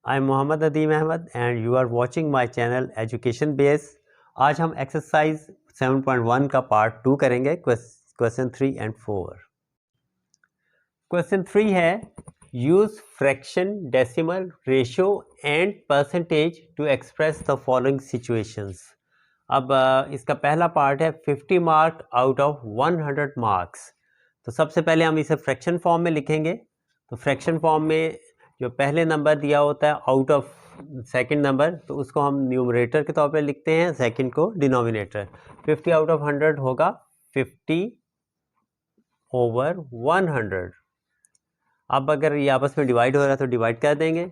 I am Mohammad Adeem Ahmed and you are watching my channel education base. आज हम exercise 7.1 का part 2 करेंगे, क्वेश्चन 3 एंड 4। क्वेश्चन 3 है use fraction, decimal, ratio and percentage to express the following situations. अब इसका पहला part है 50 मार्क आउट ऑफ 100 मार्क्स। तो सबसे पहले हम इसे फ्रैक्शन फॉर्म में लिखेंगे। तो फ्रैक्शन फॉर्म में जो पहले नंबर दिया होता है आउट ऑफ सेकंड नंबर, तो उसको हम न्यूमरेटर के तौर पे लिखते हैं, सेकंड को डिनोमिनेटर। 50 आउट ऑफ 100 होगा 50 ओवर 100। अब अगर ये आपस में डिवाइड हो रहा है तो डिवाइड कर देंगे,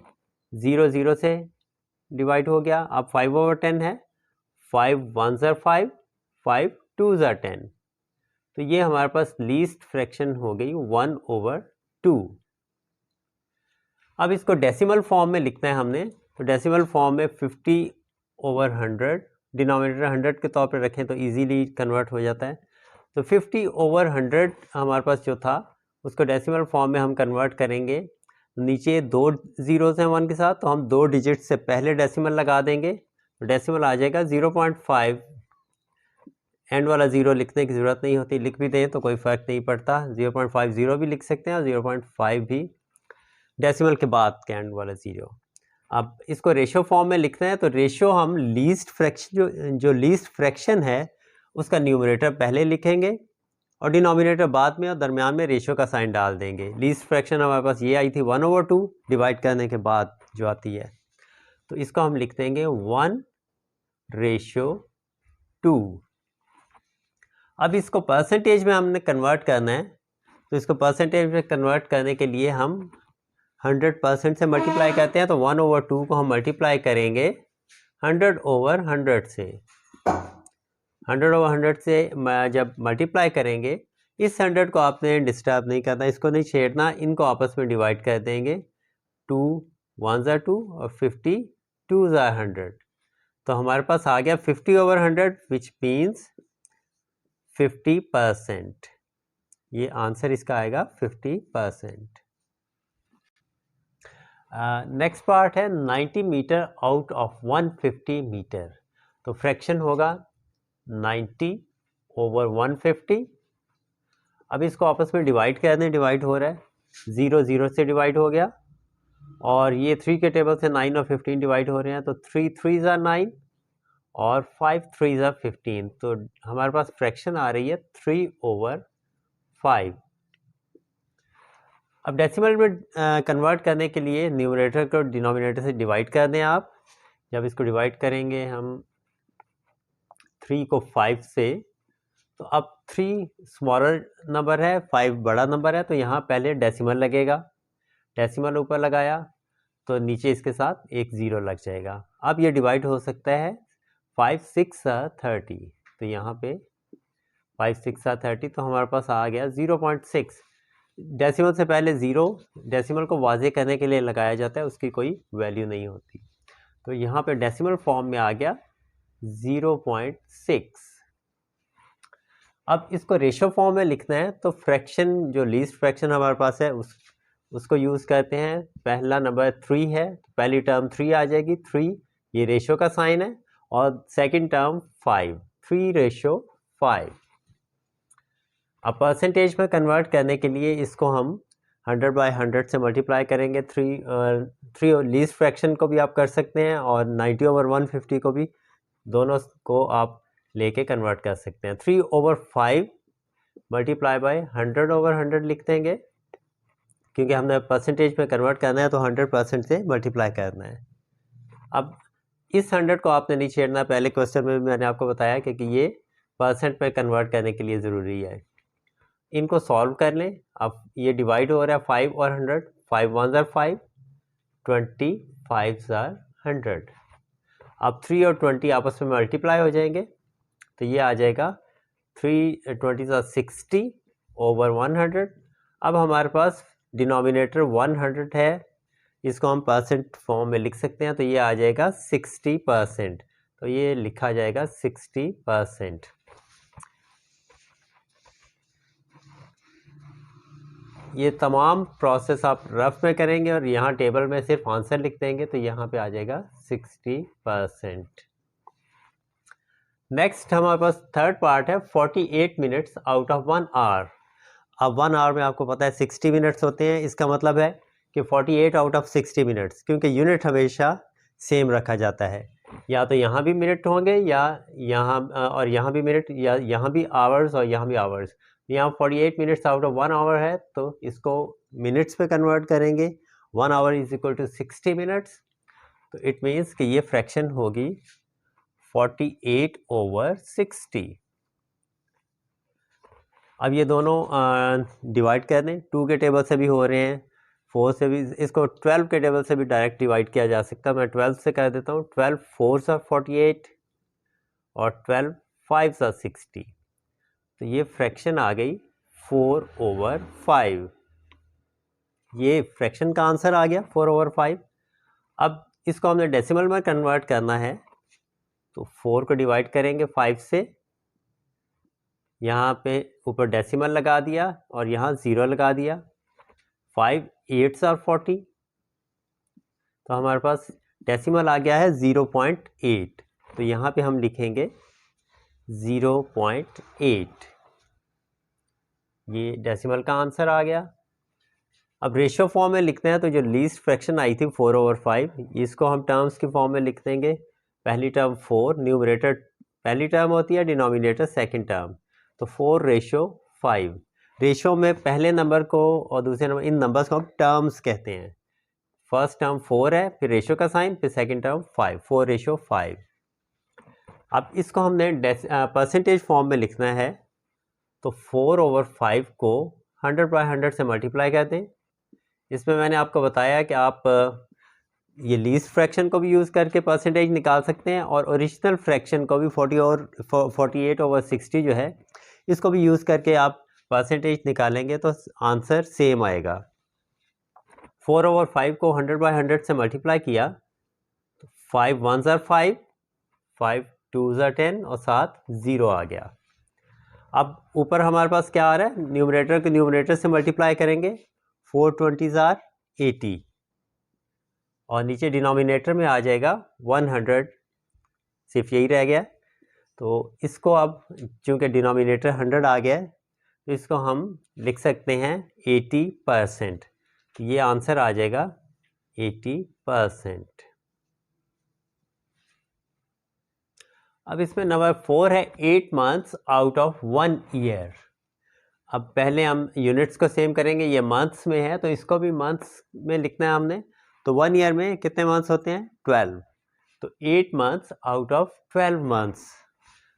0 0 से डिवाइड हो गया। अब 5 ओवर 10 है, 5 1 ज़ा 5, 5 2 ज़ा 10। तो ये हमारे पास लीस्ट फ्रैक्शन हो गई 1 ओवर 2। अब इसको डेसिमल फॉर्म में लिखना है हमने। तो डेसिमल फॉर्म में 50 ओवर 100, डिनोमिनेटर 100 के तौर पे रखें तो इजीली कन्वर्ट हो जाता है। तो 50 ओवर 100 हमारे पास जो था उसको डेसिमल फॉर्म में हम कन्वर्ट करेंगे। नीचे 2 ज़ीरोज़ हैं 1 के साथ, तो हम 2 डिजिट से पहले डेसिमल लगा देंगे। तो डेसिमल आ जाएगा 0.5। एंड वाला 0 लिखने की ज़रूरत नहीं होती, लिख भी दें तो कोई फ़र्क नहीं पड़ता। 0.50 भी लिख सकते हैं और 0.5 भी डेसिमल के बाद के एंड वाला 0। अब इसको रेशियो फॉर्म में लिखना है। तो रेशियो हम लीस्ट फ्रैक्शन, जो लीस्ट फ्रैक्शन है उसका न्यूमरेटर पहले लिखेंगे और डिनोमिनेटर बाद में, और दरमियान में रेशियो का साइन डाल देंगे। लीस्ट फ्रैक्शन हमारे पास ये आई थी 1 ओवर 2 डिवाइड करने के बाद जो आती है, तो इसको हम लिख देंगे 1 रेशियो 2। अब इसको परसेंटेज में हमने कन्वर्ट करना है। तो इसको परसेंटेज में कन्वर्ट करने के लिए हम 100% से मल्टीप्लाई करते हैं। तो 1 ओवर 2 को हम मल्टीप्लाई करेंगे 100 ओवर 100 से। 100 ओवर 100 से जब मल्टीप्लाई करेंगे, इस 100 को आपने डिस्टर्ब नहीं करना, इसको नहीं छेड़ना, इनको आपस में डिवाइड कर देंगे। 2 1 ज़ा 2 और 50 2 ज़ा 100। तो हमारे पास आ गया 50 ओवर 100 विच मीन्स 50%। ये आंसर इसका आएगा 50%। नेक्स्ट पार्ट है 90 मीटर आउट ऑफ 150 मीटर। तो फ्रैक्शन होगा 90 ओवर 150। अब इसको आपस में डिवाइड कर दें, डिवाइड हो रहा है, 0 0 से डिवाइड हो गया, और ये 3 के टेबल से 9 और 15 डिवाइड हो रहे हैं। तो 3 3 ज़ा 9 और 5 3 ज़ा 15। तो हमारे पास फ्रैक्शन आ रही है 3 ओवर 5। अब डेसिमल में कन्वर्ट करने के लिए न्यूमरेटर को डिनोमिनेटर से डिवाइड कर दें आप। जब इसको डिवाइड करेंगे हम 3 को 5 से, तो अब 3 स्मॉलर नंबर है, 5 बड़ा नंबर है, तो यहाँ पहले डेसिमल लगेगा। डेसिमल ऊपर लगाया तो नीचे इसके साथ एक 0 लग जाएगा। अब ये डिवाइड हो सकता है 5 6 30। तो यहाँ पे 5 6 30, तो हमारे पास आ गया 0.6। डेसिमल से पहले 0 डेसिमल को वाजे करने के लिए लगाया जाता है, उसकी कोई वैल्यू नहीं होती। तो यहाँ पे डेसिमल फॉर्म में आ गया 0.6। अब इसको रेशियो फॉर्म में लिखना है। तो फ्रैक्शन, जो लीस्ट फ्रैक्शन हमारे पास है उसको यूज़ करते हैं। पहला नंबर 3 है, तो पहली टर्म 3 आ जाएगी, 3 ये रेशियो का साइन है, और सेकंड टर्म 5, 3 रेशियो 5। अब परसेंटेज में कन्वर्ट करने के लिए इसको हम 100 बाई 100 से मल्टीप्लाई करेंगे। 3 लीस्ट फ्रैक्शन को भी आप कर सकते हैं और 90 ओवर 150 को भी, दोनों को आप लेके कन्वर्ट कर सकते हैं। 3 ओवर 5 मल्टीप्लाई बाई 100 ओवर 100 लिख देंगे, क्योंकि हमने परसेंटेज में कन्वर्ट करना है तो 100% से मल्टीप्लाई करना है। अब इस 100 को आपने नहीं छेड़ना, पहले क्वेश्चन में मैंने आपको बताया कि ये परसेंट में कन्वर्ट करने के लिए ज़रूरी है। इनको सॉल्व कर लें। अब ये डिवाइड हो रहा है 5 और 100, 5 1 ज़ा 5, 20 5 ज़ा 100। अब 3 और 20 आपस में मल्टीप्लाई हो जाएंगे, तो ये आ जाएगा 3 20 ज़ा 60 ओवर 100। अब हमारे पास डिनोमिनेटर 100 है, इसको हम परसेंट फॉर्म में लिख सकते हैं। तो ये आ जाएगा 60%। तो ये लिखा जाएगा 60%। ये तमाम प्रोसेस आप रफ में करेंगे और यहाँ टेबल में सिर्फ आंसर लिख देंगे तो यहाँ पे आ जाएगा 60%। नेक्स्ट हमारे पास थर्ड पार्ट है 48 मिनट्स आउट ऑफ 1 आवर। अब 1 आवर में आपको पता है 60 मिनट्स होते हैं, इसका मतलब है कि 48 आउट ऑफ 60 मिनट्स, क्योंकि यूनिट हमेशा सेम रखा जाता है, या तो यहाँ भी मिनट होंगे या यहाँ और यहाँ भी मिनट, या यहाँ भी आवर्स और यहाँ भी आवर्स। यहाँ 48 मिनट्स आउट ऑफ 1 आवर है तो इसको मिनट्स में कन्वर्ट करेंगे। 1 hour is equal to 60 minutes, तो इट मीन्स कि ये फ्रैक्शन होगी 48/60। अब ये दोनों डिवाइड कर दें, 2 के टेबल से भी हो रहे हैं, 4 से भी, इसको 12 के टेबल से भी डायरेक्ट डिवाइड किया जा सकता है। मैं 12 से कर देता हूँ। 12 4s are 48 और 12 5s are 60, तो ये फ्रैक्शन आ गई 4/5। ये फ्रैक्शन का आंसर आ गया 4/5। अब इसको हमने डेसिमल में कन्वर्ट करना है, तो 4 को डिवाइड करेंगे 5 से, यहाँ पे ऊपर डेसिमल लगा दिया और यहाँ 0 लगा दिया। 5 8s are 40, तो हमारे पास डेसिमल आ गया है 0.8, तो यहाँ पे हम लिखेंगे 0.8। ये डेसिमल का आंसर आ गया। अब रेशियो फॉर्म में लिखते हैं, तो जो लीस्ट फ्रैक्शन आई थी 4/5, इसको हम टर्म्स की फॉर्म में लिख देंगे। पहली टर्म 4, न्यूमरेटर पहली टर्म होती है, डिनोमिनेटर सेकंड टर्म, तो 4/5। रेशियो में पहले नंबर को और दूसरे नंबर, इन नंबर्स को हम टर्म्स कहते हैं। फर्स्ट टर्म 4 है, फिर रेशियो का साइन, फिर सेकंड टर्म 5, 4/5। अब इसको हमने परसेंटेज फॉर्म में लिखना है, तो 4/5 को 100/100 से मल्टीप्लाई कर दें। इसमें मैंने आपको बताया कि आप ये लीस्ट फ्रैक्शन को भी यूज़ करके परसेंटेज निकाल सकते हैं और ओरिजिनल फ्रैक्शन को भी 48/60 जो है, इसको भी यूज़ करके आप परसेंटेज निकालेंगे तो आंसर सेम आएगा। 4/5 को 100/100 से मल्टीप्लाई किया तो 5 1s are 5, 5 2s are 10 और साथ 0 आ गया। अब ऊपर हमारे पास क्या आ रहा है, न्यूमरेटर को न्यूमरेटर से मल्टीप्लाई करेंगे, 4 20s are 80 और नीचे डिनोमिनेटर में आ जाएगा 100, सिर्फ यही रह गया। तो इसको अब चूँकि डिनोमिनेटर 100 आ गया तो इसको हम लिख सकते हैं 80%, तो ये आंसर आ जाएगा 80%। अब इसमें नंबर 4 है 8 months आउट ऑफ 1 year। अब पहले हम यूनिट्स को सेम करेंगे, ये मंथ्स में है तो इसको भी मंथ्स में लिखना है हमने। तो 1 ईयर में कितने मंथ्स होते हैं, 12, तो 8 months आउट ऑफ 12 months,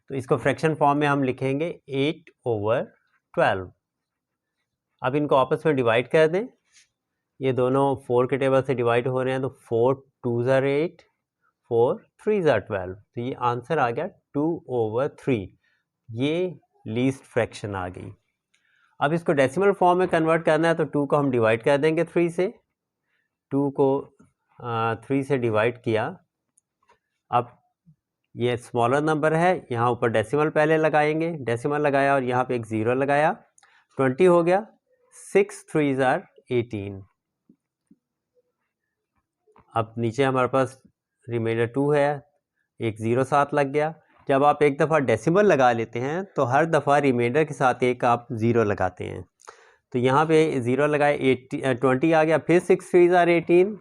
तो इसको फ्रैक्शन फॉर्म में हम लिखेंगे 8/12। अब इनको आपस में डिवाइड कर दें, ये दोनों 4 के टेबल से डिवाइड हो रहे हैं, तो 4 2s are 8, 4 3s are 12, तो ये आंसर आ गया 2/3। ये लीस्ट फ्रैक्शन आ गई। अब इसको डेसिमल फॉर्म में कन्वर्ट करना है, तो 2 को हम डिवाइड कर देंगे 3 से, 2 को 3 से डिवाइड किया। अब ये स्मॉलर नंबर है, यहाँ ऊपर डेसिमल पहले लगाएंगे, डेसिमल लगाया और यहाँ पे एक 0 लगाया, 20 हो गया। 6 3s are 18। अब नीचे हमारे पास रिमाइंडर 2 है, एक 0 साथ लग गया। जब आप एक दफ़ा डेसिमल लगा लेते हैं तो हर दफ़ा रिमाइंडर के साथ एक आप 0 लगाते हैं, तो यहाँ पे 0 लगाए, 20 आ गया, फिर 6 3s are 18,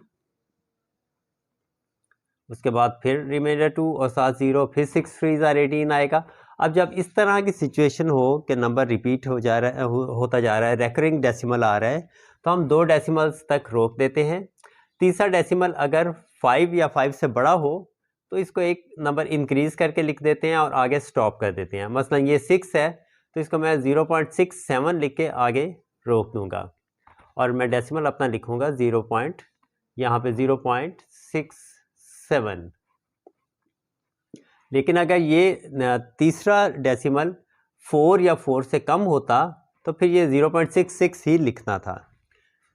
उसके बाद फिर रिमाइंडर 2 और साथ 0, फिर 6 3s are 18 आएगा। अब जब इस तरह की सिचुएशन हो कि नंबर रिपीट हो जा रहा है, होता जा रहा है, रेकरिंग डेसिमल आ रहा है, तो हम 2 डेसिमल्स तक रोक देते हैं। तीसरा डेसिमल अगर 5 या 5 से बड़ा हो तो इसको एक नंबर इंक्रीज़ करके लिख देते हैं और आगे स्टॉप कर देते हैं। मसलन ये 6 है तो इसको मैं 0.67 लिख के आगे रोक दूंगा और मैं डेसिमल अपना लिखूंगा यहाँ पे 0.67। लेकिन अगर ये तीसरा डेसिमल 4 या 4 से कम होता तो फिर ये 0.66 ही लिखना था,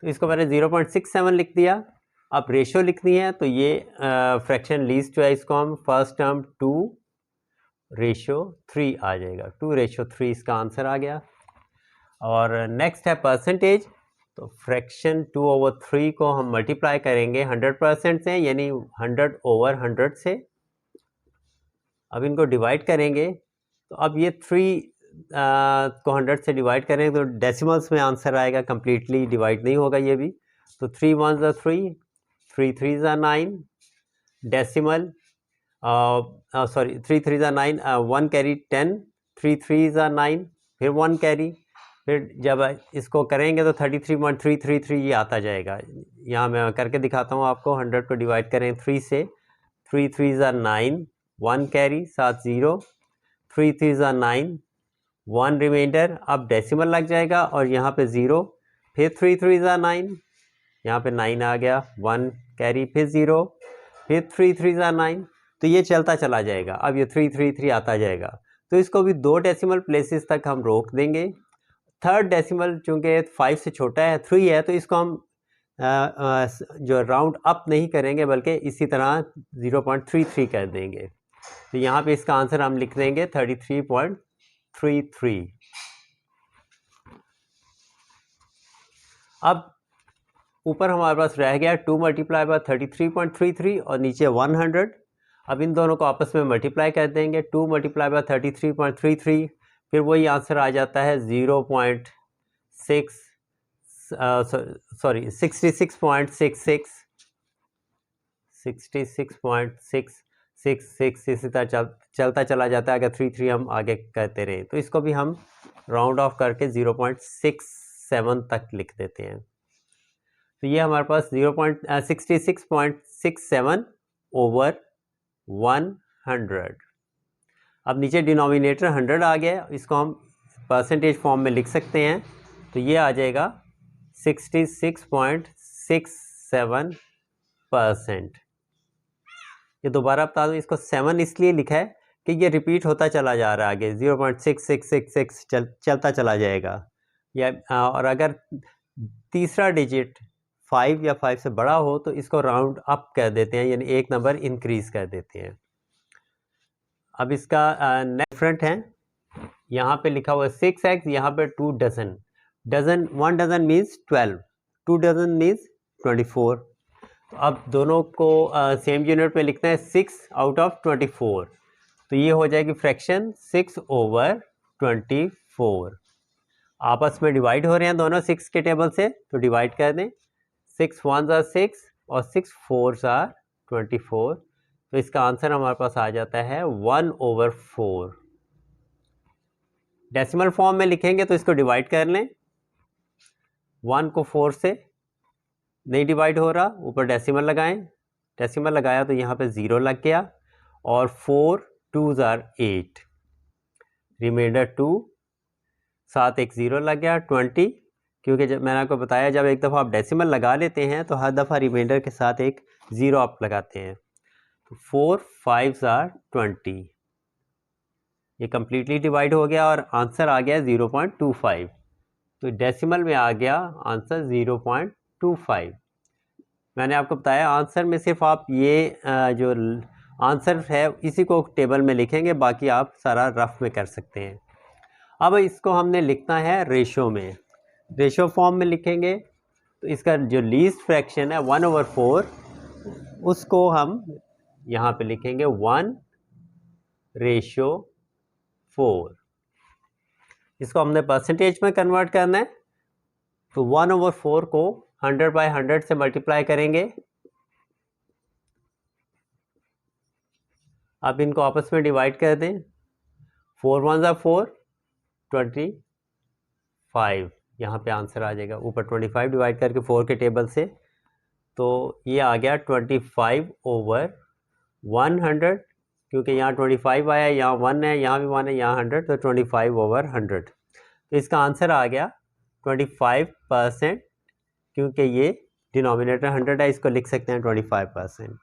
तो इसको मैंने 0.67 लिख दिया। अब रेशियो लिखनी है, तो ये फ्रैक्शन लीस्ट जो है इसको हम फर्स्ट टर्म 2/3 आ जाएगा, 2/3 इसका आंसर आ गया। और नेक्स्ट है परसेंटेज। तो फ्रैक्शन 2/3 को हम मल्टीप्लाई करेंगे 100% से, यानी 100/100 से। अब इनको डिवाइड करेंगे तो अब ये 3 को 100 से डिवाइड करें तो डेसिमल्स में आंसर आएगा, कंप्लीटली डिवाइड नहीं होगा ये भी। तो 3 1s are 3, 3 3s are 9, decimal sorry 3 3s are 9, 1 carry 10, 3 3s are 9, फिर 1 कैरी, फिर जब इसको करेंगे तो 33.333 ये आता जाएगा। यहाँ मैं करके दिखाता हूँ आपको। 100 को डिवाइड करें 3 से, 3 3s are 9, 1 कैरी, साथ 0, 3 3s are 9, 1 रिमाइंडर। अब डेसिमल लग जाएगा और यहाँ पे 0, फिर 3 3s are 9, यहाँ पे 9 आ गया, 1 कैरी, फिर 0, फिर 3 3s are 9। तो ये चलता चला जाएगा। अब ये 3 3 3 आता जाएगा। तो इसको भी 2 डेसिमल प्लेसेस तक हम रोक देंगे। थर्ड डेसिमल चूँकि 5 से छोटा है, 3 है, तो इसको हम जो राउंड अप नहीं करेंगे बल्कि इसी तरह 0.33 कर देंगे। तो यहाँ पे इसका आंसर हम लिख देंगे 33.33। अब ऊपर हमारे पास रह गया 2 मल्टीप्लाई बाय 33.33 और नीचे 100। अब इन दोनों को आपस में मल्टीप्लाई कर देंगे। 2 मल्टीप्लाई बाय 33.33, फिर वही आंसर आ जाता है 66.666, इसी तरह चलता चला जाता है। अगर 3 3 हम आगे करते रहे तो इसको भी हम राउंड ऑफ करके 0.67 तक लिख देते हैं। तो ये हमारे पास 66.67/100। अब नीचे डिनोमिनेटर 100 आ गया, इसको हम परसेंटेज फॉर्म में लिख सकते हैं। तो ये आ जाएगा 66.67%। ये दोबारा बता दूँ, इसको 7 इसलिए लिखा है कि ये रिपीट होता चला जा रहा है आगे, 0.6666 चलता चला जाएगा। या और अगर तीसरा डिजिट 5 या 5 से बड़ा हो तो इसको राउंड अप कर देते हैं, यानी एक नंबर इंक्रीज कर देते हैं। अब इसका डिफरेंट है। यहाँ पे लिखा हुआ है 6x, यहाँ पे 2 dozen. Dozen 1 dozen means 12, 2 dozen means 24। अब दोनों को सेम यूनिट में लिखना है 6/24। तो ये हो जाएगी फ्रैक्शन 6/24। आपस में डिवाइड हो रहे हैं दोनों 6 के टेबल से, तो डिवाइड कर दें। 6 1s are 6 और 6 4s are 24। तो इसका आंसर हमारे पास आ जाता है 1/4। डेसिमल फॉर्म में लिखेंगे तो इसको डिवाइड कर लें। 1 को 4 से नहीं डिवाइड हो रहा, ऊपर डेसिमल लगाएं। डेसिमल लगाया तो यहाँ पे 0 लग गया और 4 2s are 8, रिमाइंडर 2, साथ एक 0 लग गया 20। क्योंकि जब मैंने आपको बताया जब एक दफ़ा आप डेसिमल लगा लेते हैं तो हर दफ़ा रिमाइंडर के साथ एक 0 आप लगाते हैं। तो 4 5s are 20, ये कम्प्लीटली डिवाइड हो गया और आंसर आ गया 0.25। तो डेसिमल में आ गया आंसर 0.25। मैंने आपको बताया आंसर में सिर्फ आप ये जो आंसर है इसी को टेबल में लिखेंगे, बाकी आप सारा रफ में कर सकते हैं। अब इसको हमने लिखना है रेशो में, रेशो फॉर्म में लिखेंगे। तो इसका जो लीस्ट फ्रैक्शन है 1/4, उसको हम यहाँ पे लिखेंगे 1/4। इसको हमने परसेंटेज में कन्वर्ट करना है। तो 1/4 को 100/100 से मल्टीप्लाई करेंगे। अब इनको आपस में डिवाइड कर दें। 4 1s are 4, 25, यहाँ पे आंसर आ जाएगा। ऊपर 25 डिवाइड करके 4 के टेबल से, तो ये आ गया 25/100। क्योंकि यहाँ 25 आया, यहाँ 1 है, यहाँ भी 1 है, यहाँ 100, तो 25/100। तो इसका आंसर आ गया 25%। क्योंकि ये डिनोमिनेटर 100 है, इसको लिख सकते हैं 25%।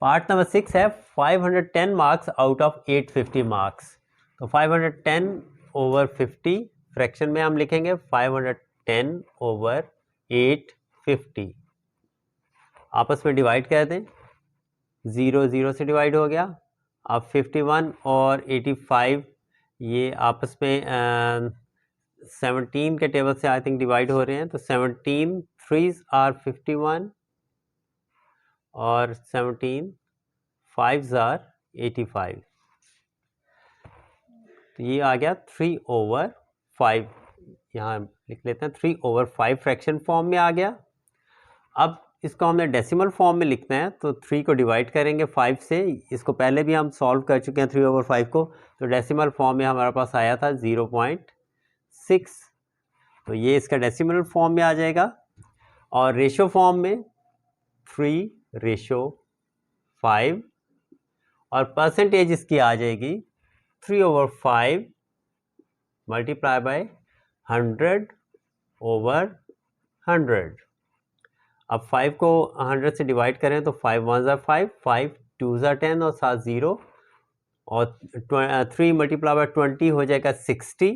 पार्ट नंबर 6 है 510 मार्क्स आउट ऑफ 850 मार्क्स। तो 510/50 फ्रैक्शन में हम लिखेंगे 510/850। आपस में डिवाइड कर दें। 0 0 से डिवाइड हो गया। अब 51 और 85 ये आपस में 17 के टेबल से आई थिंक डिवाइड हो रहे हैं, तो 17 3s आर 51 और 17 5s आर 85। तो ये आ गया 3/5, यहाँ लिख लेते हैं 3/5 फ्रैक्शन फॉर्म में आ गया। अब इसको हमने डेसिमल फॉर्म में लिखना है, तो 3 को डिवाइड करेंगे 5 से। इसको पहले भी हम सॉल्व कर चुके हैं 3/5 को, तो डेसिमल फॉर्म में हमारे पास आया था 0.6, तो ये इसका डेसिमल फॉर्म में आ जाएगा। और रेशो फॉर्म में 3/5 और परसेंटेज इसकी आ जाएगी 3/5 मल्टीप्लाई बाय 100/100। अब 5 को 100 से डिवाइड करें तो 5 1 ज़ा 5, 5 2 ज़ा 10 और 7 0, और 3 मल्टीप्लाई बाय 20 हो जाएगा 60,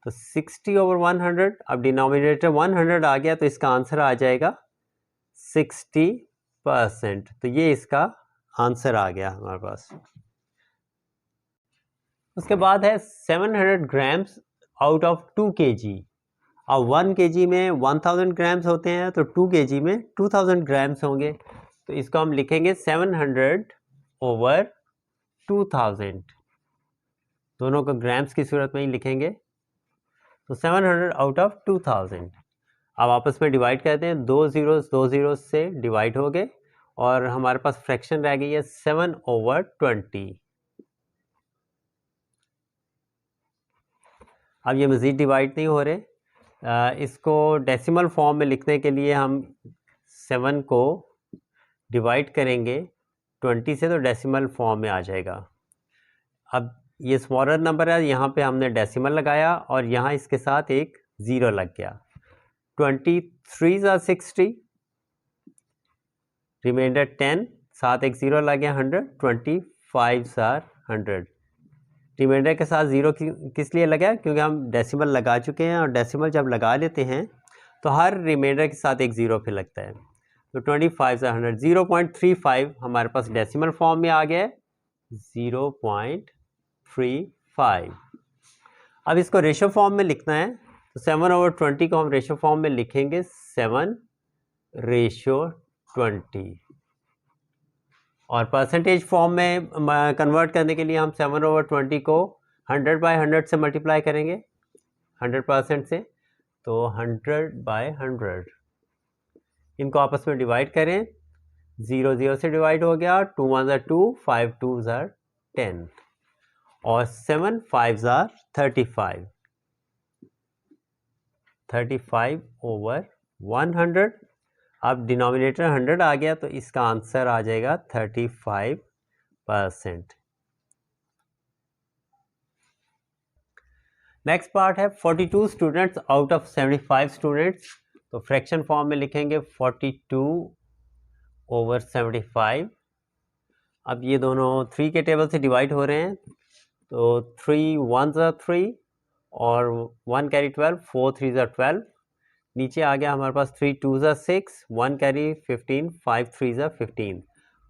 तो 60/100। अब डिनोमिनेटर 100 आ गया, तो इसका आंसर आ जाएगा 60%। तो ये इसका आंसर आ गया हमारे पास। उसके बाद है 700 ग्राम्स आउट ऑफ 2 kg। अब 1 kg में 1000 ग्राम्स होते हैं, तो 2 kg में 2000 ग्राम्स होंगे। तो इसको हम लिखेंगे 700/2000, दोनों को ग्राम्स की सूरत में ही लिखेंगे। तो 700 आउट ऑफ 2000। अब आपस में डिवाइड करते हैं, 2 zeros से डिवाइड हो गए और हमारे पास फ्रैक्शन रह गई है 7/20। अब ये मज़ीद डिवाइड नहीं हो रहे, इसको डेसिमल फॉर्म में लिखने के लिए हम 7 को डिवाइड करेंगे 20 से, तो डेसिमल फॉर्म में आ जाएगा। अब ये स्मॉलर नंबर है, यहाँ पे हमने डेसिमल लगाया और यहाँ इसके साथ एक ज़ीरो लग गया। 23 are 60, रिमाइंडर 10, साथ एक ज़ीरो लग गया 100, 25 are 100। रिमाइंडर के साथ ज़ीरो किस लिए लगा? क्योंकि हम डेसिमल लगा चुके हैं, और डेसिमल जब लगा लेते हैं तो हर रिमाइंडर के साथ एक ज़ीरो फिर लगता है। तो 25 से 100, 0.35 हमारे पास डेसिमल फॉर्म में आ गया है, 0.35। अब इसको रेशो फॉर्म में लिखना है, तो 7/20 को हम रेशो फॉर्म में लिखेंगे 7/20। और परसेंटेज फॉर्म में कन्वर्ट करने के लिए हम 7/20 को 100/100 से मल्टीप्लाई करेंगे, 100% से, तो 100/100। इनको आपस में डिवाइड करें, 0 0 से डिवाइड हो गया, 2 1 ज़ा 2, 5 2 ज़ा 10 और 7 5 ज़ा 35, 35/100। अब डिनोमिनेटर 100 आ गया, तो इसका आंसर आ जाएगा 35%। नेक्स्ट पार्ट है 42 स्टूडेंट्स आउट ऑफ 75 स्टूडेंट्स। तो फ्रैक्शन फॉर्म में लिखेंगे 42/75। अब ये दोनों 3 के टेबल से डिवाइड हो रहे हैं, तो 3 1 ज़ा 3 और 1 कैरी 12, 4 3 ज़ा 12। नीचे आ गया हमारे पास 3 2 ज़ा 6, 1 कैरी 15, 5 3 ज़ा 15।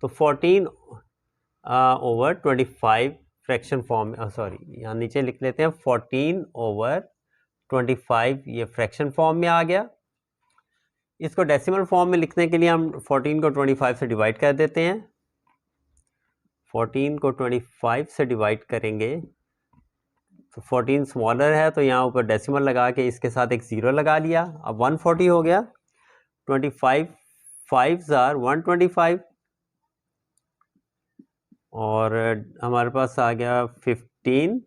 तो 14/25 फ्रैक्शन फॉर्म, सॉरी यहाँ नीचे लिख लेते हैं 14/25, ये फ्रैक्शन फॉर्म में आ गया। इसको डेसिमल फॉर्म में लिखने के लिए हम 14 को 25 से डिवाइड कर देते हैं। 14 को 25 से डिवाइड करेंगे तो 14 स्मॉलर है, तो यहाँ ऊपर डेसिमल लगा के इसके साथ एक ज़ीरो लगा लिया। अब 140 हो गया, 25 5 ज़ार 125 और हमारे पास आ गया 15।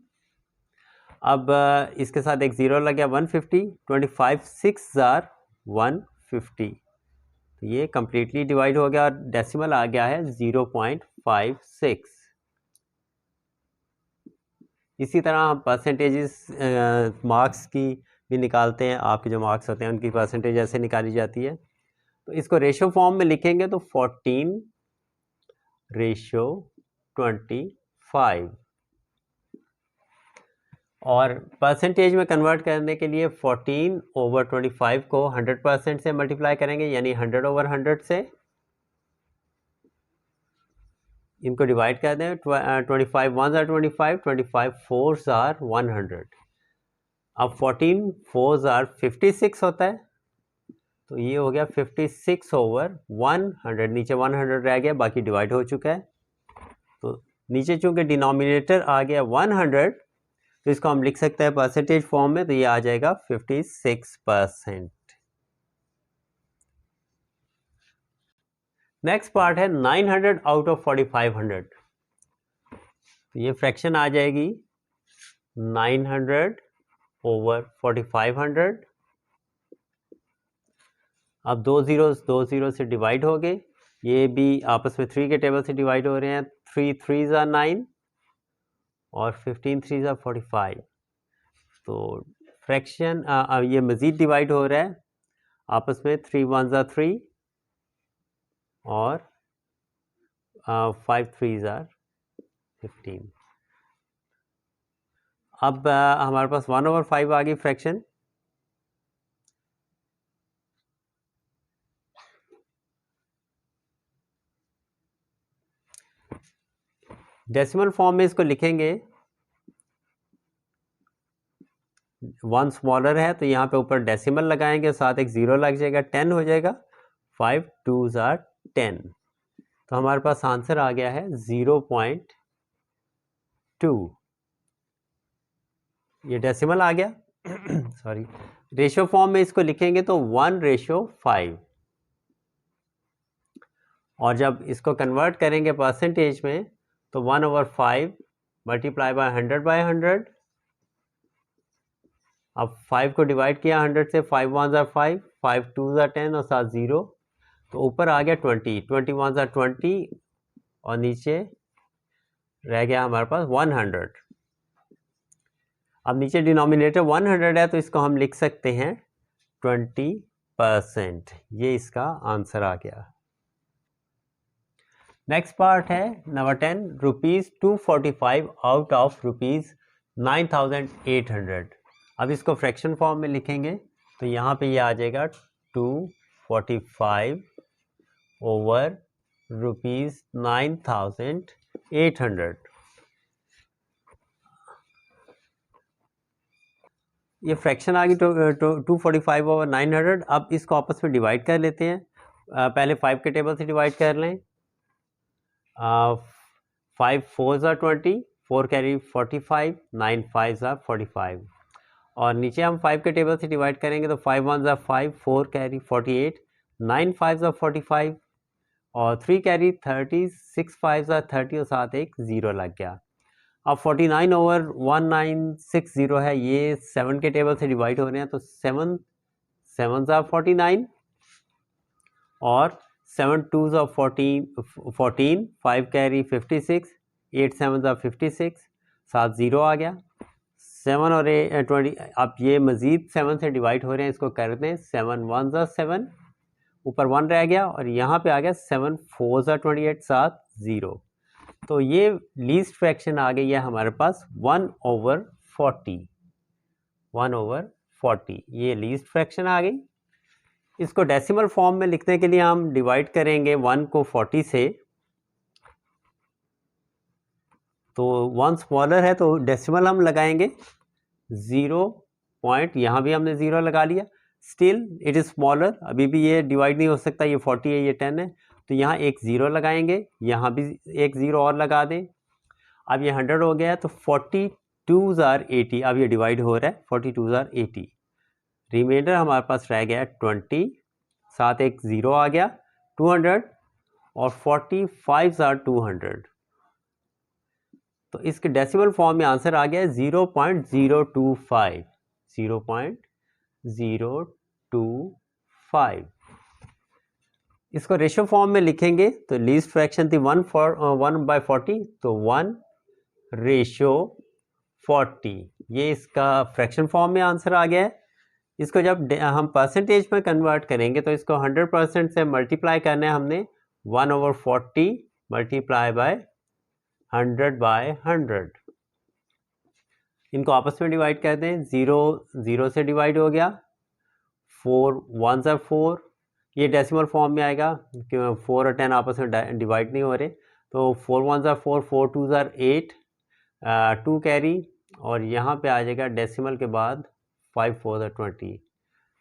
अब इसके साथ एक ज़ीरो लग गया 150, 25 6 ज़ार 150। तो ये कम्प्लीटली डिवाइड हो गया और डेसिमल आ गया है 0.56। इसी तरह हम परसेंटेजेस मार्क्स की भी निकालते हैं, आपके जो मार्क्स होते हैं उनकी परसेंटेज ऐसे निकाली जाती है। तो इसको रेशो फॉर्म में लिखेंगे तो 14/25 और परसेंटेज में कन्वर्ट करने के लिए 14/25 को 100% से मल्टीप्लाई करेंगे, यानी 100/100 से। इनको डिवाइड कर दें, 25 1 ज़ार 25, 25 4 ज़ार 100। अब 14 4s आर 56 होता है, तो ये हो गया 56 ओवर 100, नीचे 100 रह गया, बाकी डिवाइड हो चुका है। तो नीचे चूंकि डिनोमिनेटर आ गया 100, तो इसको हम लिख सकते हैं परसेंटेज फॉर्म में, तो ये आ जाएगा 56%। नेक्स्ट पार्ट है 900 आउट ऑफ 4500। तो ये फ्रैक्शन आ जाएगी 900 ओवर 4500। अब दो जीरो से डिवाइड हो गए, ये भी आपस में 3 के टेबल से डिवाइड हो रहे हैं। 3 3s आर 9 और 15 3s आर 45। तो फ्रैक्शन ये मज़ीद डिवाइड हो रहा है आपस में। 3 1s आर 3 और 5 3s आर 15। अब हमारे पास 1/5 आ गई फ्रैक्शन। डेसिमल फॉर्म में इसको लिखेंगे, 1 स्मॉलर है तो यहाँ पे ऊपर डेसिमल लगाएंगे, साथ एक 0 लग जाएगा, 10 हो जाएगा। 5 2s आर 10। तो हमारे पास आंसर आ गया है 0.2। ये डेसिमल आ गया। सॉरी, रेशियो फॉर्म में इसको लिखेंगे तो 1:5। और जब इसको कन्वर्ट करेंगे परसेंटेज में तो 1/5 मल्टीप्लाई बाय 100/100। अब 5 को डिवाइड किया 100 से, 5 1s आर 5, 5 2s आर 10 और साथ 0, तो ऊपर आ गया 20, 20 1s आर 20 और नीचे रह गया हमारे पास 100। अब नीचे डिनोमिनेटर 100 है तो इसको हम लिख सकते हैं 20%। ये इसका आंसर आ गया। नेक्स्ट पार्ट है नंबर 10, ₹245 आउट ऑफ ₹9,800। अब इसको फ्रैक्शन फॉर्म में लिखेंगे तो यहाँ पे ये आ जाएगा 245 ओवर ₹9,800। ये फ्रैक्शन आ गई 245 ओवर 900। अब इसको आपस में डिवाइड कर लेते हैं। पहले 5 के टेबल से डिवाइड कर लें। 5 4s are 20, 4 carry 45, 9 5s are 45। और नीचे हम 5 के टेबल से डिवाइड करेंगे तो 5 1s are 5, 4 carry 48, 9 5s are 45 और 3 कैरी 30, 6 5s आर 30 और साथ एक 0 लग गया। अब 49 ओवर 1960 है, ये 7 के टेबल से डिवाइड हो रहे हैं तो 7 7s आर 49 और 7 2s are 14, 5 carry 56, 8 7s are 56, साथ 0 आ गया। 7 और 20, अब ये मज़ीद 7 से डिवाइड हो रहे हैं, इसको कर दें। 7 1s आर 7, ऊपर 1 रह गया और यहाँ पे आ गया 7 4s आर 28, साथ 0। तो ये लीस्ट फ्रैक्शन आ गई है हमारे पास 1/40। 1/40 ये लीस्ट फ्रैक्शन आ गई। इसको डेसिमल फॉर्म में लिखने के लिए हम डिवाइड करेंगे 1 को 40 से। तो 1 स्मॉलर है तो डेसिमल हम लगाएंगे 0 पॉइंट, यहाँ भी हमने 0 लगा लिया। स्टिल इट इज़ स्मॉलर, अभी भी ये डिवाइड नहीं हो सकता, ये 40 है ये 10 है, तो यहाँ एक 0 लगाएंगे, यहाँ भी एक 0 और लगा दें। अब ये 100 हो गया है तो 42s आर 80। अब ये डिवाइड हो रहा है, 42s आर 80। रिमाइंडर हमारे पास रह गया 20, साथ एक 0 आ गया 200 और 45s आर 200। तो इसके डेसिमल फॉर्म में आंसर आ गया है 0.025। 0.025। इसको रेशियो फॉर्म में लिखेंगे तो लीस्ट फ्रैक्शन थी 1/40, तो 1/40। ये इसका फ्रैक्शन फॉर्म में आंसर आ गया है। इसको जब हम परसेंटेज में कन्वर्ट करेंगे तो इसको 100% से मल्टीप्लाई करना है हमने। 1/40 मल्टीप्लाई बाय 100/100। इनको आपस में डिवाइड कर दें। 0 0 से डिवाइड हो गया। 4 1s आर 4, ये डेसिमल फॉर्म में आएगा क्योंकि 4 और 10 आपस में डिवाइड नहीं हो रहे। तो 4 1s are 4, 4 2s are 8, 2 carry और यहाँ पे आ जाएगा डेसिमल के बाद 5 4 20।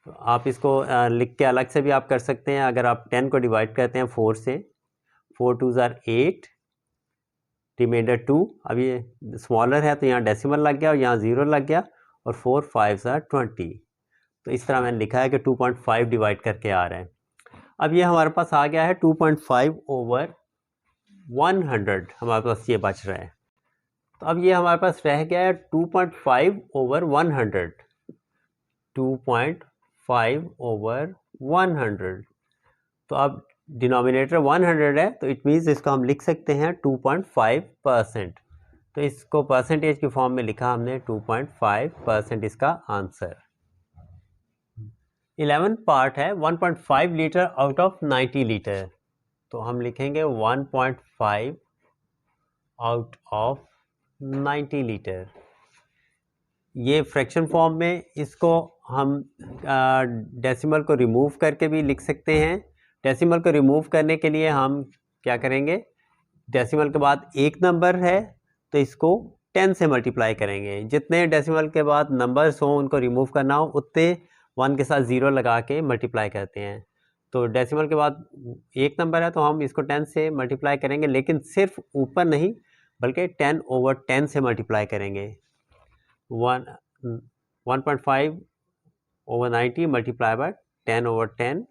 तो आप इसको लिख के अलग से भी आप कर सकते हैं। अगर आप 10 को डिवाइड करते हैं 4 से, 4 2 8, रिमाइंडर 2। अब ये स्मॉलर है तो यहाँ डेसिमल लग गया और यहाँ 0 लग गया, और 4 5 20। तो इस तरह मैंने लिखा है कि 2.5 डिवाइड करके आ रहा है। अब ये हमारे पास आ गया है 2.5 ओवर 100, हमारे पास ये बच रहा है। तो अब ये हमारे पास रह गया है 2.5 ओवर 100, 2.5 ओवर 100। तो अब डिनोमिनेटर 100 है, तो इट मीन्स इसको हम लिख सकते हैं 2.5%। तो इसको परसेंटेज की फॉर्म में लिखा हमने 2.5% इसका आंसर। 11 पार्ट है 1.5 लीटर आउट ऑफ 90 लीटर। तो हम लिखेंगे 1.5 आउट ऑफ 90 लीटर। ये फ्रैक्शन फॉर्म में, इसको हम डेसिमल को रिमूव करके भी लिख सकते हैं। डेसिमल को रिमूव करने के लिए हम क्या करेंगे, डेसिमल के बाद एक नंबर है तो इसको 10 से मल्टीप्लाई करेंगे। जितने डेसिमल के बाद नंबर्स हों उनको रिमूव करना हो, उतने 1 के साथ 0 लगा के मल्टीप्लाई करते हैं। तो डेसिमल के बाद एक नंबर है तो हम इसको 10 से मल्टीप्लाई करेंगे, लेकिन सिर्फ ऊपर नहीं बल्कि 10 ओवर 10 से मल्टीप्लाई करेंगे। 1.5 ओवर 90 मल्टीप्लाई बाय 10 ओवर 10।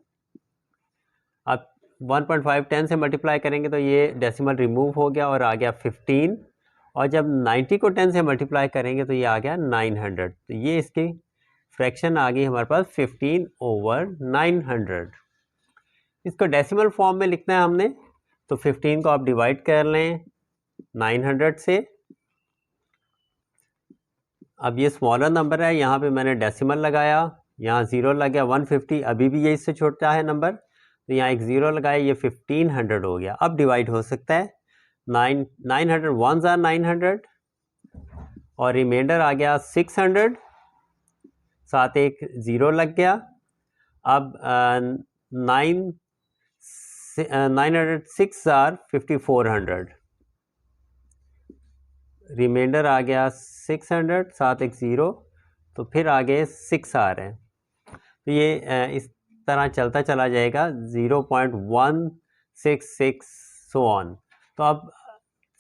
अब 1.5 10 से मल्टीप्लाई करेंगे तो ये डेसिमल रिमूव हो गया और आ गया 15, और जब 90 को 10 से मल्टीप्लाई करेंगे तो ये आ गया 900। तो ये इसकी फ्रैक्शन आ गई हमारे पास 15 ओवर 900। इसको डेसिमल फॉर्म में लिखना है हमने, तो 15 को आप डिवाइड कर लें 900 से। अब ये स्मॉलर नंबर है, यहाँ पे मैंने डेसिमल लगाया, यहाँ 0 लग गया। 150 अभी भी ये इससे छोटा है नंबर, तो यहाँ एक 0 लगाया, ये 1500 हो गया। अब डिवाइड हो सकता है 900 1s are 900, और रिमाइंडर आ गया 600, साथ एक 0 लग गया। अब 906 are 5400, रिमाइंडर आ गया 600, साथ एक 0, तो फिर आगे 6 आ रहे हैं। तो ये इस तरह चलता चला जाएगा 0.166 सो ऑन। तो अब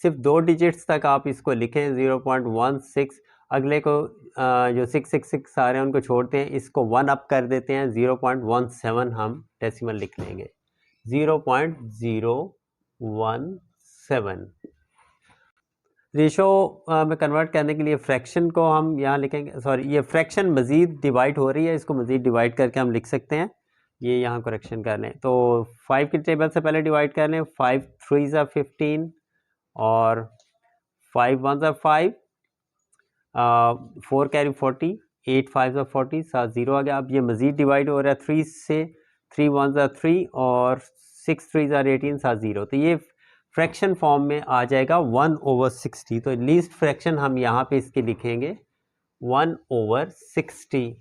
सिर्फ 2 डिजिट्स तक आप इसको लिखें 0.16, अगले को जो 666 आ रहे हैं उनको छोड़ते हैं, इसको 1 अप कर देते हैं, 0.17 हम डेसिमल लिख लेंगे, 0.017। रेशो में कन्वर्ट करने के लिए फ्रैक्शन को हम यहाँ लिखेंगे, सॉरी ये फ्रैक्शन मज़ीद डिवाइड हो रही है, इसको मज़ीद डिवाइड करके हम लिख सकते हैं। ये यहाँ करेक्शन कर लें, तो 5 की टेबल से पहले डिवाइड कर लें। 5 3s are 15 और 5 1s are 5, 4 carry 40, 8 5s are 40, साथ 0 आ गया। अब ये मज़ीद डिवाइड हो रहा है 3 से, 3 1s are 3 और 6 3s are 18, साथ 0। तो ये फ्रैक्शन फॉर्म में आ जाएगा 1/60। तो लीस्ट फ्रैक्शन हम यहाँ पे इसके लिखेंगे 1/60।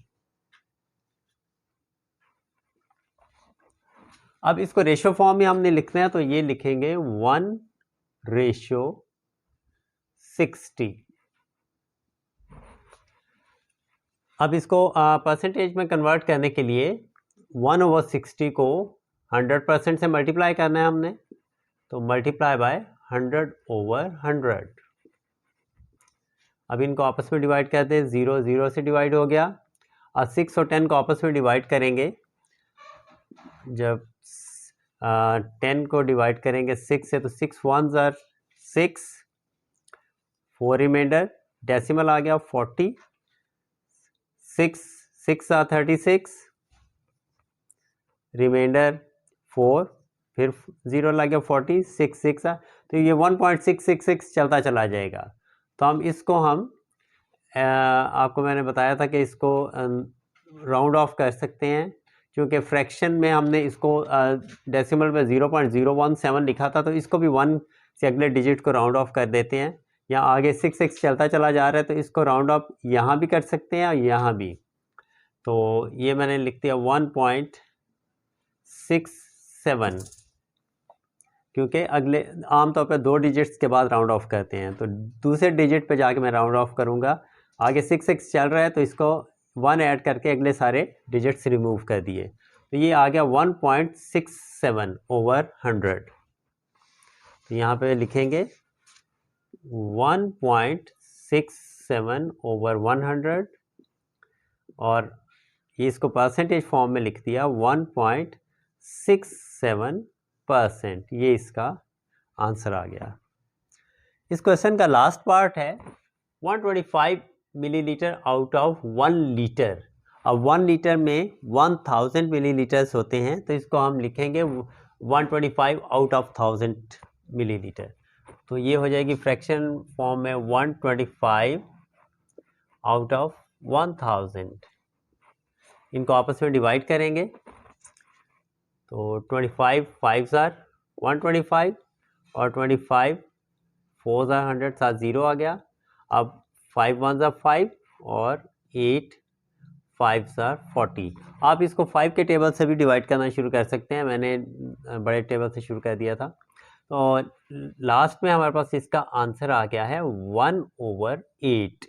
अब इसको रेशो फॉर्म में हमने लिखना है, तो ये लिखेंगे 1/60। अब इसको परसेंटेज में कन्वर्ट करने के लिए 1/60 को 100% से मल्टीप्लाई करना है हमने, तो मल्टीप्लाई बाय 100/100। अब इनको आपस में डिवाइड करते हैं, 0 0 से डिवाइड हो गया। और 6 और 10 को आपस में डिवाइड करेंगे, जब 10 को डिवाइड करेंगे 6 से, तो 6 1s are 6, 4 रिमाइंडर, डेसिमल आ गया 40, 6 6 are 36, रिमाइंडर 4, फिर 0 लग गया 40, 6 6 आ, तो ये 1.666 चलता चला जाएगा। तो हम इसको आपको मैंने बताया था कि इसको राउंड ऑफ कर सकते हैं, क्योंकि फ्रैक्शन में हमने इसको डेसिमल में 0.017 लिखा था, तो इसको भी 1 से अगले डिजिट को राउंड ऑफ कर देते हैं। यहाँ आगे 6 6 चलता चला जा रहा है, तो इसको राउंड ऑफ यहाँ भी कर सकते हैं और यहाँ भी। तो ये मैंने लिख दिया 1.67, क्योंकि अगले आमतौर पर 2 डिजिट्स के बाद राउंड ऑफ करते हैं, तो दूसरे डिजिट पे जाके मैं राउंड ऑफ करूँगा। आगे 6 6 चल रहा है, तो इसको 1 ऐड करके अगले सारे डिजिट्स रिमूव कर दिए, तो ये आ गया 1.67 ओवर 100। तो यहाँ पे लिखेंगे 1.67 ओवर 100 और ये इसको परसेंटेज फॉर्म में लिख दिया 1.67%। ये इसका आंसर आ गया। इस क्वेश्चन का लास्ट पार्ट है 125 मिलीलीटर आउट ऑफ 1 लीटर। अब 1 लीटर में 1000 मिलीलीटर्स होते हैं, तो इसको हम लिखेंगे 125 आउट ऑफ 1000 मिलीलीटर। तो ये हो जाएगी फ्रैक्शन फॉर्म में 125 आउट ऑफ 1000। इनको आपस में डिवाइड करेंगे तो 25 5 आर 125 और 25 4 100, साथ 0 आ गया। अब 5 1 5 और 8 5 40। आप इसको 5 के टेबल से भी डिवाइड करना शुरू कर सकते हैं, मैंने बड़े टेबल से शुरू कर दिया था। तो लास्ट में हमारे पास इसका आंसर आ गया है 1/8।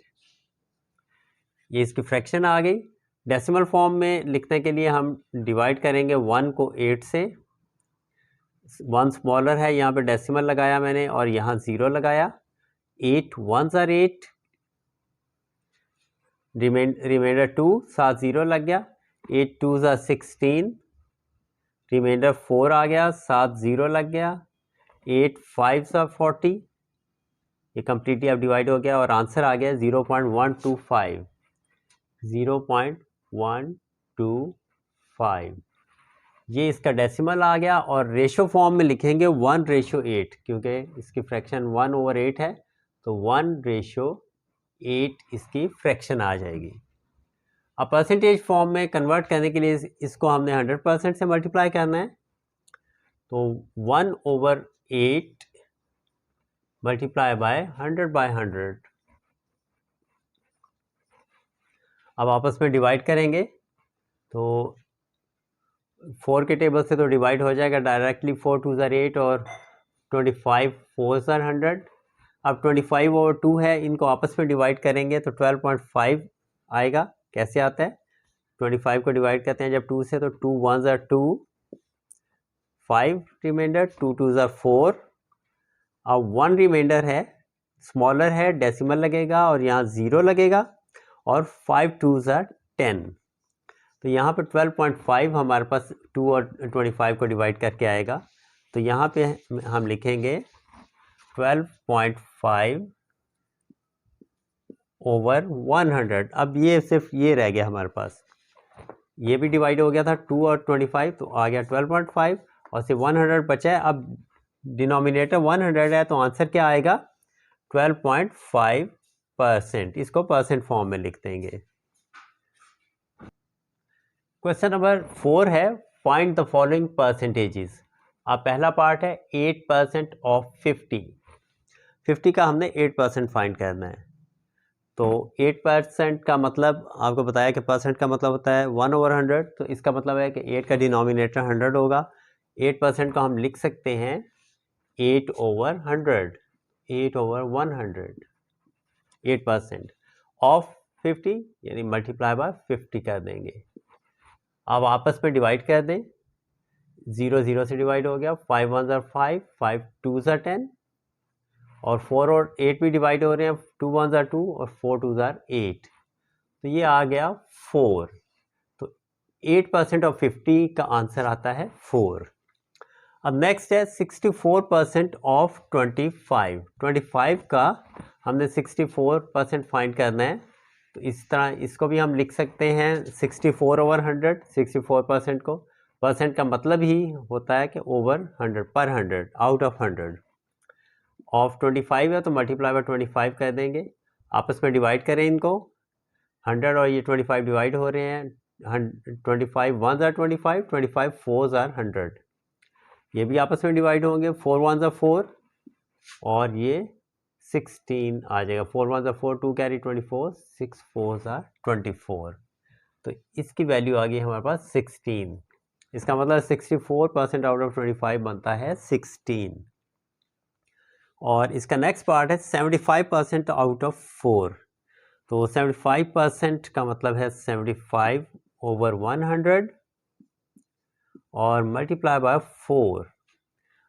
ये इसकी फ्रैक्शन आ गई। डेसिमल फॉर्म में लिखने के लिए हम डिवाइड करेंगे 1 को 8 से। 1 स्मॉलर है, यहाँ पे डेसिमल लगाया मैंने और यहाँ 0 लगाया। 8 1 8, रिमाइंडर 2, साथ 0 लग गया। 8 2 16, रिमाइंडर 4 आ गया, साथ 0 लग गया। 8 5 40, ये कम्प्लीटली अब डिवाइड हो गया और आंसर आ गया 0.125। 0.125 ये इसका डेसिमल आ गया। और रेशो फॉर्म में लिखेंगे 1/8, क्योंकि इसकी फ्रैक्शन 1/8 है, तो 1/8 इसकी फ्रैक्शन आ जाएगी। अब परसेंटेज फॉर्म में कन्वर्ट करने के लिए इसको हमने 100% से मल्टीप्लाई करना है, तो 1/8 मल्टीप्लाई बाय 100/100। अब आपस में डिवाइड करेंगे तो 4 के टेबल से तो डिवाइड हो जाएगा डायरेक्टली। 4 2 8 और 25 4 100। अब 25/2 है, इनको आपस में डिवाइड करेंगे तो 12.5 आएगा। कैसे आता है? 25 को डिवाइड करते हैं जब 2 से, तो 2 1 2, 5 रिमाइंडर, 2 2 4। अब 1 रिमाइंडर है, स्मॉलर है, डेसिमल लगेगा और यहाँ 0 लगेगा और 5 2 10। तो यहाँ पे 12.5 हमारे पास 2 और 25 को डिवाइड करके आएगा। तो यहाँ पे हम लिखेंगे 12.5 ओवर 100। अब ये सिर्फ ये रह गया हमारे पास, ये भी डिवाइड हो गया था 2 और 25, तो आ गया 12.5 और सिर्फ 100 बचा है। अब डिनोमिनेटर 100 है, तो आंसर क्या आएगा? 12.5%। इसको परसेंट फॉर्म में लिख देंगे। क्वेश्चन नंबर 4 है फाइंड द फॉलोइंग परसेंटेजेस। अब पहला पार्ट है 8% ऑफ 50 का हमने 8% फाइंड करना है। तो 8% का मतलब आपको बताया कि परसेंट का मतलब होता है 1/100, तो इसका मतलब है कि 8 का डिनोमिनेटर 100 होगा। 8% को हम लिख सकते हैं 8/100, 8/100। 8% ऑफ 50 यानी मल्टीप्लाई बाय 50 कर देंगे। अब आपस में डिवाइड कर दें, 0 0 से डिवाइड हो गया। 5 1 5, 5 2 10 और 4 और 8 भी डिवाइड हो रहे हैं। 2 1 2 और 4 2 8, तो ये आ गया 4। तो 8% ऑफ 50 का आंसर आता है 4। अब नेक्स्ट है 64% ऑफ 25 का हमने 64% फाइंड करना है। तो इस तरह इसको भी हम लिख सकते हैं 64/100। 64% को, परसेंट का मतलब ही होता है कि ओवर 100, पर 100, आउट ऑफ 100। ऑफ 25 है तो मल्टीप्लाई बाय 25 कर देंगे। आपस में डिवाइड करें इनको, 100 और ये 25 डिवाइड हो रहे हैं। 25 1 25, 25 4 100, ये भी आपस में डिवाइड होंगे। 4 1 4 और ये 16 आ जाएगा। 4 1 4, 2 कैरी 24, 6 4 24। तो इसकी वैल्यू आ गई हमारे पास 16। इसका मतलब 64% आउट ऑफ 25 बनता है 16। और इसका नेक्स्ट पार्ट है 75% आउट ऑफ 4। तो 75% का मतलब है 75 ओवर 100 और मल्टीप्लाई बाय 4।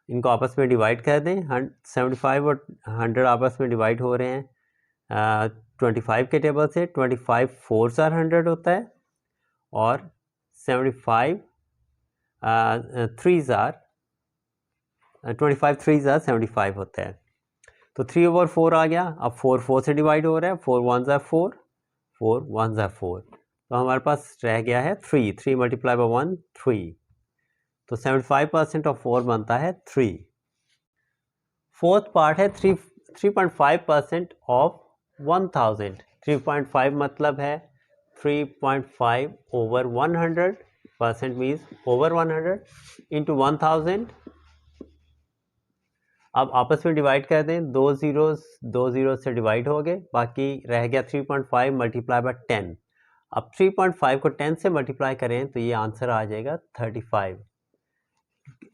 इनको आपस में डिवाइड कर दें। 75 और 100 आपस में डिवाइड हो रहे हैं 25 के टेबल से। 25 4 आर 100 होता है और 75 3 आर 25 3 आर 75 होता है। तो 3 ओवर 4 आ गया। अब 4 4 से डिवाइड हो रहा है। 4 1 ज़ा 4, 4 1 ज़ा 4, तो हमारे पास रह गया है 3। 3 मल्टीप्लाई बाय 1 3, तो 75% ऑफ 4 बनता है 3। फोर्थ पार्ट है 3.5% ऑफ 1000। 3.5 मतलब है 3.5 over 100, percent means over 100 into 1000। अब आपस में डिवाइड कर दें। दो जीरो से डिवाइड हो गए, बाकी रह गया 3.5 मल्टीप्लाई बाय 10। अब 3.5 को 10 से मल्टीप्लाई करें तो ये आंसर आ जाएगा 35।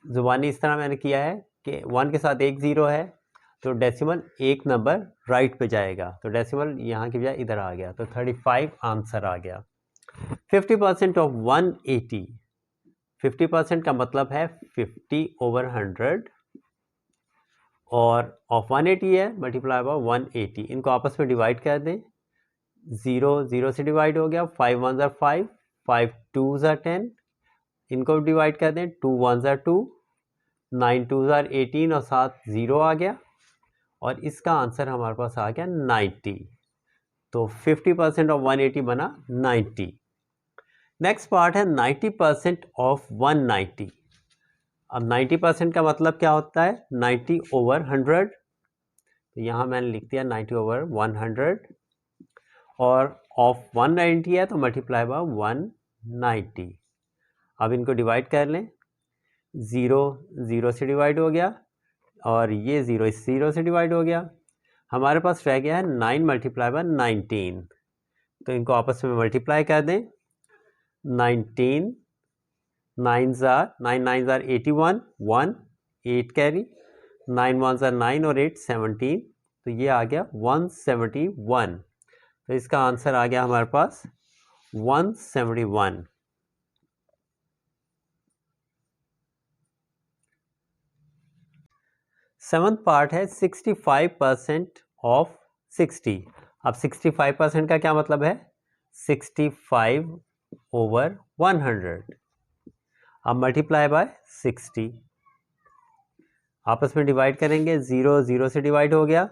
जुबानी इस तरह मैंने किया है कि 1 के साथ एक ज़ीरो है तो डेसिमल एक नंबर राइट पे जाएगा, तो डेसिमल यहाँ की बजाय इधर आ गया, तो 35 आंसर आ गया। 50% ऑफ 180, 50% का मतलब है 50 ओवर 100 और ऑफ 180 है मल्टीप्लाई बाय 180। इनको आपस में डिवाइड कर दें। 0 0 से डिवाइड हो गया। 5 1 ज़ा 5, 5 2 ज़ा 10, इनको डिवाइड कर दें। 2 1 ज़ा 2, 9 2 ज़ा 18 और साथ 0 आ गया और इसका आंसर हमारे पास आ गया 90। तो 50% ऑफ 180 बना 90। नेक्स्ट पार्ट है 90% ऑफ 190। अब 90% का मतलब क्या होता है? 90 ओवर 100, तो यहाँ मैंने लिख दिया 90 ओवर 100 और ऑफ 190 है तो मल्टीप्लाई बाय 190। अब इनको डिवाइड कर लें। 0 0 से डिवाइड हो गया और ये 0 इस 0 से डिवाइड हो गया। हमारे पास रह गया है 9 मल्टीप्लाई बाय 19, तो इनको आपस में मल्टीप्लाई कर दें। 19 9 ज़ार 9 9 ज़ार 81, 1 8 कैरी, 9 1 ज़ार 9 और 8 17, तो ये आ गया 171। तो इसका आंसर आ गया हमारे पास 171। सेवंथ पार्ट है 65% ऑफ 60। अब 65% का क्या मतलब है? 65 ओवर 100। अब मल्टीप्लाई बाय 60, आपस में डिवाइड करेंगे। 0 0 से डिवाइड हो गया।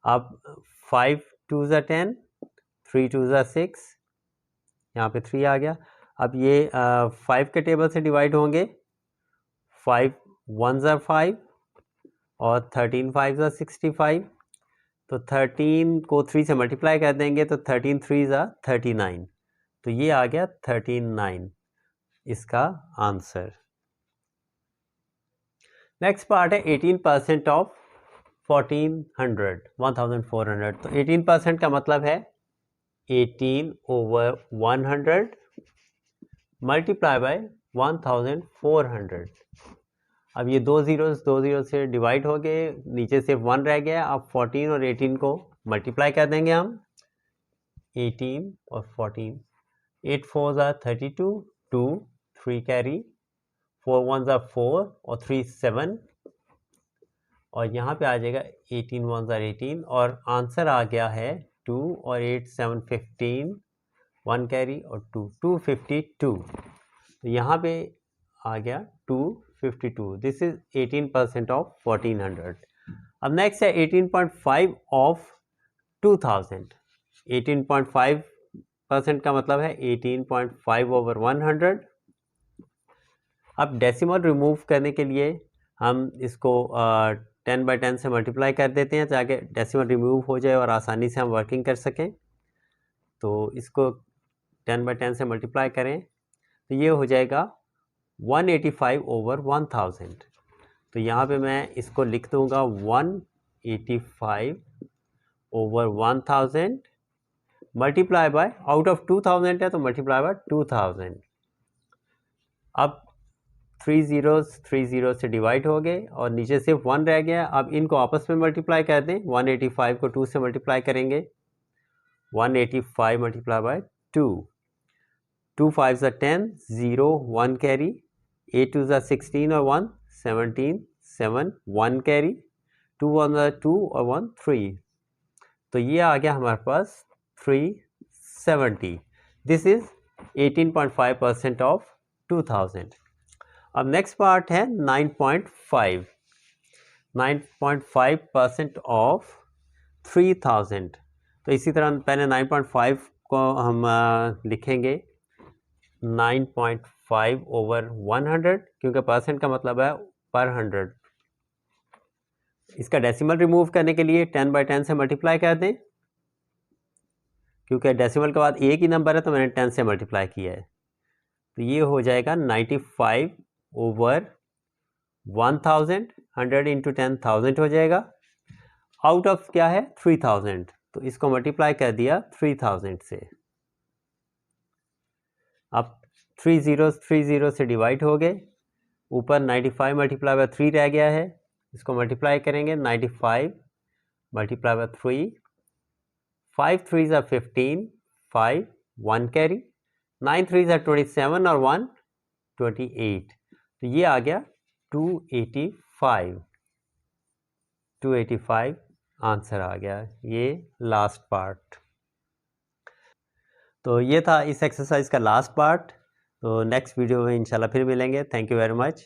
अब 5 2 ज़ा 10, 3 2 ज़ा 6, यहाँ पे 3 आ गया। अब ये 5 के टेबल से डिवाइड होंगे। 5 1 ज़ा 5 और 13 5 ज़ा 65, तो 13 को 3 से मल्टीप्लाई कर देंगे तो 13 3 ज़ा 39, तो ये आ गया 39 इसका आंसर। नेक्स्ट पार्ट है 18% ऑफ 1400 तो 18% का मतलब है 18 ओवर 100 मल्टीप्लाई बाय 1400। अब ये दो जीरो से डिवाइड हो गए, नीचे सिर्फ 1 रह गया। अब 14 और 18 को मल्टीप्लाई कर देंगे हम। 18 और 14, 8 4 ज़ा 32, 2 3 कैरी, 4 1 ज़ा 4 और 3 7, और यहाँ पे आ जाएगा 18 1 ज़ा 18 और आंसर आ गया है 2 और 8 7 15, 1 कैरी और 2 252। तो यहाँ पे आ गया 252। This is 18% of 1400। अब नेक्स्ट है 18.5 ऑफ 2000। 18.5% का मतलब है 18.5 ओवर 100। अब डेसिमल रिमूव करने के लिए हम इसको 10 बाई 10 से मल्टीप्लाई कर देते हैं ताकि डेसिमल रिमूव हो जाए और आसानी से हम वर्किंग कर सकें। तो इसको 10 बाई 10 से मल्टीप्लाई करें तो ये हो जाएगा 185 ओवर 1000। तो यहाँ पे मैं इसको लिख दूँगा 185 over 1000 multiply by, out of 2000 है तो मल्टीप्लाई बाय 2000। अब 3 0 से डिवाइड हो गए और नीचे सिर्फ 1 रह गया। अब इनको आपस में मल्टीप्लाई कर दें। 185 को 2 से मल्टीप्लाई करेंगे 185 multiplied by 2. 2 5s are 10, 0, 1 carry, 8 2s are 16 or 1, 17, 7, 1 carry, 2 1 are 2 और 1 3. तो ये आ गया हमारे पास 370. This is 18.5% of 2000. अब नेक्स्ट पार्ट है 9.5. 9.5% ऑफ 3000. तो इसी तरह पहले 9.5 को हम लिखेंगे 9.5 ओवर 100, क्योंकि परसेंट का मतलब है पर 100. इसका डेसिमल रिमूव करने के लिए 10 by 10 से मल्टीप्लाई कर दें, क्योंकि डेसिमल के बाद एक ही नंबर है तो मैंने 10 से मल्टीप्लाई किया है. तो ये हो जाएगा 95 ओवर 1000. 100 इंटू 10,000 हो जाएगा. आउट ऑफ क्या है 3000, तो इसको मल्टीप्लाई कर दिया 3000 से. अब 3 0 से डिवाइड हो गए. ऊपर 95 मल्टीप्लाई बाय 3 रह गया है, इसको मल्टीप्लाई करेंगे 95 multiply by 3. 5 3s are 15, 5 1 carry, 9 3s are 27 और 1 28. तो ये आ गया 285 आंसर आ गया. ये लास्ट पार्ट. तो ये था इस एक्सरसाइज का लास्ट पार्ट. तो नेक्स्ट वीडियो में इंशाल्लाह फिर मिलेंगे. Thank you very much.